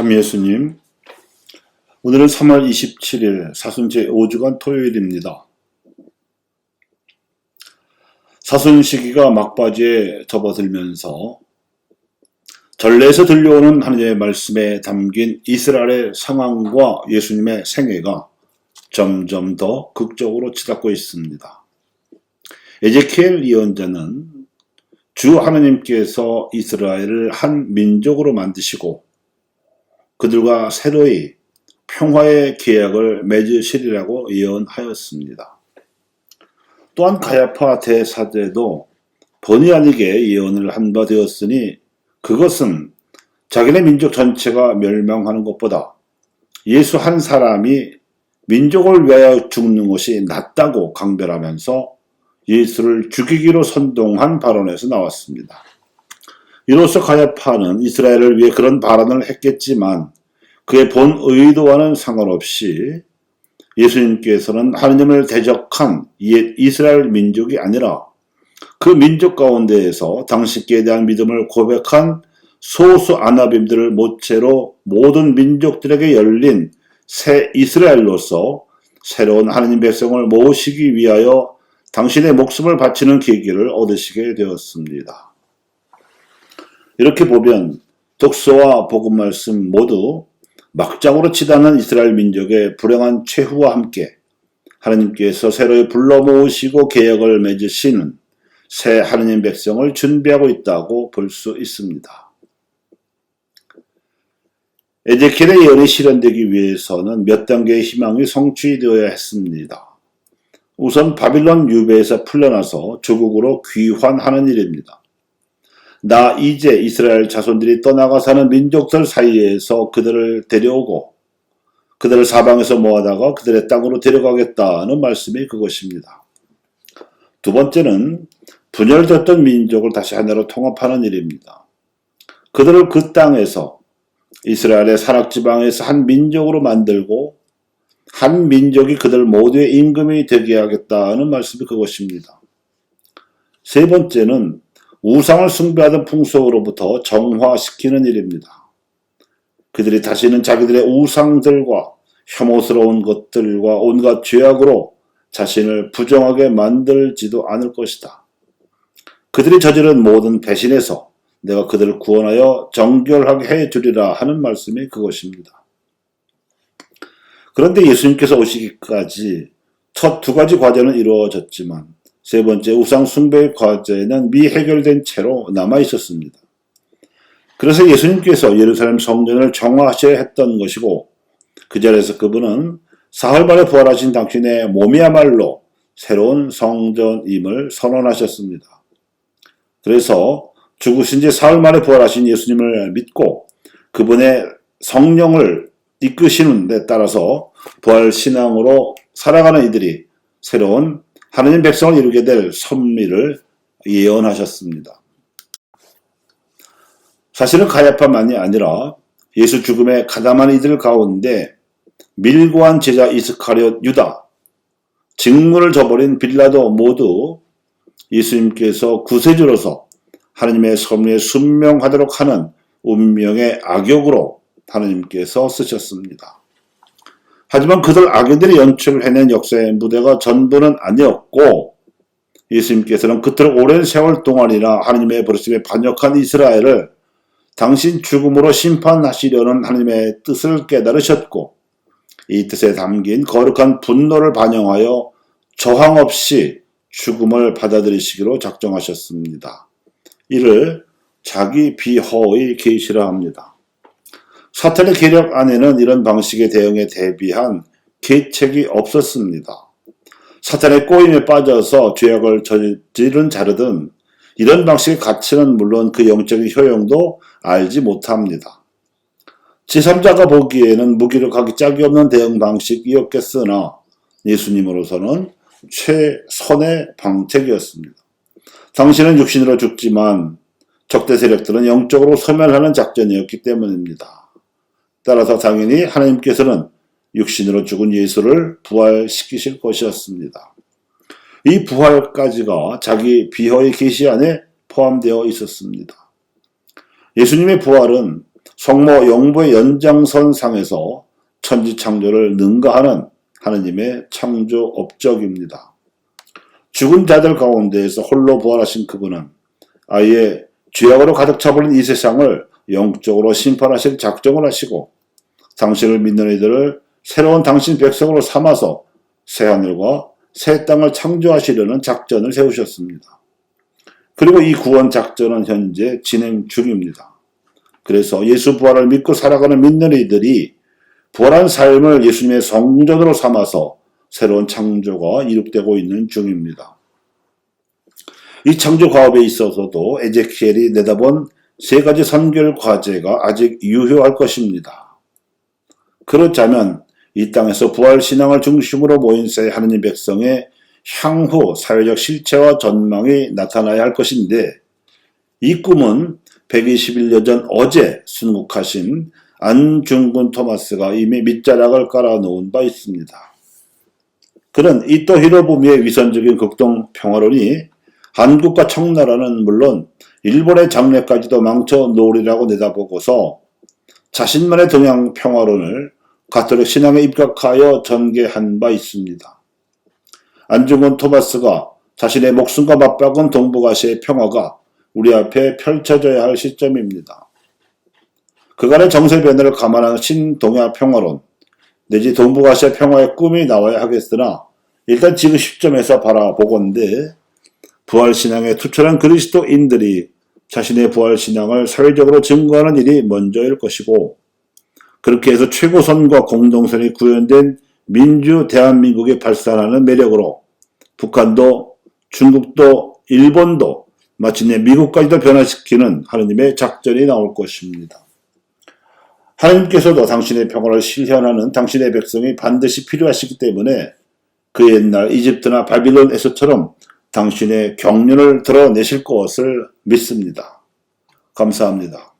참 예수님, 오늘은 3월 27일 사순 제5주간 토요일입니다. 사순 시기가 막바지에 접어들면서 전례에서 들려오는 하나님의 말씀에 담긴 이스라엘의 상황과 예수님의 생애가 점점 더 극적으로 치닫고 있습니다. 에제키엘 예언자는 주 하나님께서 이스라엘을 한 민족으로 만드시고 그들과 새로이 평화의 계약을 맺으시리라고 예언하였습니다. 또한 가야파 대사제도 본의 아니게 예언을 한 바 되었으니 그것은 자기네 민족 전체가 멸망하는 것보다 예수 한 사람이 민족을 위하여 죽는 것이 낫다고 강변하면서 예수를 죽이기로 선동한 발언에서 나왔습니다. 이로써 가야파는 이스라엘을 위해 그런 발언을 했겠지만 그의 본 의도와는 상관없이 예수님께서는 하느님을 대적한 옛 이스라엘 민족이 아니라 그 민족 가운데에서 당신께 대한 믿음을 고백한 소수 아나빔들을 모체로 모든 민족들에게 열린 새 이스라엘로서 새로운 하느님 백성을 모으시기 위하여 당신의 목숨을 바치는 계기를 얻으시게 되었습니다. 이렇게 보면 독서와 복음 말씀 모두 막장으로 치닫는 이스라엘 민족의 불행한 최후와 함께 하나님께서 새로 불러 모으시고 계약을 맺으시는 새 하나님 백성을 준비하고 있다고 볼 수 있습니다. 에제키엘의 예언이 실현되기 위해서는 몇 단계의 희망이 성취되어야 했습니다. 우선 바빌론 유배에서 풀려나서 조국으로 귀환하는 일입니다. 나 이제 이스라엘 자손들이 떠나가 사는 민족들 사이에서 그들을 데려오고 그들을 사방에서 모아다가 그들의 땅으로 데려가겠다는 말씀이 그것입니다. 두 번째는 분열됐던 민족을 다시 하나로 통합하는 일입니다. 그들을 그 땅에서 이스라엘의 산악지방에서 한 민족으로 만들고 한 민족이 그들 모두의 임금이 되게 하겠다는 말씀이 그것입니다. 세 번째는 우상을 숭배하던 풍속으로부터 정화시키는 일입니다. 그들이 다시는 자기들의 우상들과 혐오스러운 것들과 온갖 죄악으로 자신을 부정하게 만들지도 않을 것이다. 그들이 저지른 모든 배신에서 내가 그들을 구원하여 정결하게 해주리라 하는 말씀이 그것입니다. 그런데 예수님께서 오시기까지 첫 두 가지 과제는 이루어졌지만 세 번째 우상 숭배의 과제는 미해결된 채로 남아 있었습니다. 그래서 예수님께서 예루살렘 성전을 정화하셔야 했던 것이고 그 자리에서 그분은 사흘 만에 부활하신 당신의 몸이야말로 새로운 성전임을 선언하셨습니다. 그래서 죽으신 지 사흘 만에 부활하신 예수님을 믿고 그분의 성령을 이끄시는 데 따라서 부활 신앙으로 살아가는 이들이 새로운 하느님 백성을 이루게 될 섭리를 예언하셨습니다. 사실은 가야파만이 아니라 예수 죽음에 가담한 이들 가운데 밀고한 제자 이스카리옷 유다, 직무를 저버린 빌라도 모두 예수님께서 구세주로서 하느님의 섭리에 순명하도록 하는 운명의 악역으로 하느님께서 쓰셨습니다. 하지만 그들 악인들이 연출해낸 역사의 무대가 전부는 아니었고 예수님께서는 그토록 오랜 세월 동안이나 하느님의 버리심에 반역한 이스라엘을 당신 죽음으로 심판하시려는 하느님의 뜻을 깨달으셨고 이 뜻에 담긴 거룩한 분노를 반영하여 저항 없이 죽음을 받아들이시기로 작정하셨습니다. 이를 자기 비허의 계시라 합니다. 사탄의 계략 안에는 이런 방식의 대응에 대비한 계책이 없었습니다. 사탄의 꼬임에 빠져서 죄악을 저지른 자들은 이런 방식의 가치는 물론 그 영적인 효용도 알지 못합니다. 제3자가 보기에는 무기력하기 짝이 없는 대응 방식이었겠으나 예수님으로서는 최선의 방책이었습니다. 당신은 육신으로 죽지만 적대 세력들은 영적으로 소멸하는 작전이었기 때문입니다. 따라서 당연히 하나님께서는 육신으로 죽은 예수를 부활시키실 것이었습니다. 이 부활까지가 자기 비허의 계시 안에 포함되어 있었습니다. 예수님의 부활은 성모 영부의 연장선상에서 천지창조를 능가하는 하느님의 창조 업적입니다. 죽은 자들 가운데에서 홀로 부활하신 그분은 아예 죄악으로 가득 차버린 이 세상을 영적으로 심판하실 작정을 하시고 당신을 믿는 이들을 새로운 당신 백성으로 삼아서 새하늘과 새 땅을 창조하시려는 작전을 세우셨습니다. 그리고 이 구원 작전은 현재 진행 중입니다. 그래서 예수 부활을 믿고 살아가는 믿는 이들이 부활한 삶을 예수님의 성전으로 삼아서 새로운 창조가 이룩되고 있는 중입니다. 이 창조 과업에 있어서도 에제키엘이 내다본 세 가지 선결 과제가 아직 유효할 것입니다. 그렇다면 이 땅에서 부활신앙을 중심으로 모인 새 하느님 백성의 향후 사회적 실체와 전망이 나타나야 할 것인데 이 꿈은 121년 전 어제 순국하신 안중근 토마스가 이미 밑자락을 깔아놓은 바 있습니다. 그는 이토 히로부미의 위선적인 극동 평화론이 한국과 청나라는 물론 일본의 장래까지도 망쳐놓으리라고 내다보고서 자신만의 동양 평화론을 가톨릭 신앙에 입각하여 전개한 바 있습니다. 안중근 토마스가 자신의 목숨과 맞박은 동북아시아의 평화가 우리 앞에 펼쳐져야 할 시점입니다. 그간의 정세 변화를 감안한 신동아 평화론 내지 동북아시아 평화의 꿈이 나와야 하겠으나 일단 지금 시점에서 바라보건대 부활신앙에 투철한 그리스도인들이 자신의 부활신앙을 사회적으로 증거하는 일이 먼저일 것이고 그렇게 해서 최고선과 공동선이 구현된 민주 대한민국이 발산하는 매력으로 북한도 중국도 일본도 마침내 미국까지도 변화시키는 하느님의 작전이 나올 것입니다. 하느님께서도 당신의 평화를 실현하는 당신의 백성이 반드시 필요하시기 때문에 그 옛날 이집트나 바빌론에서처럼 당신의 경륜을 드러내실 것을 믿습니다. 감사합니다.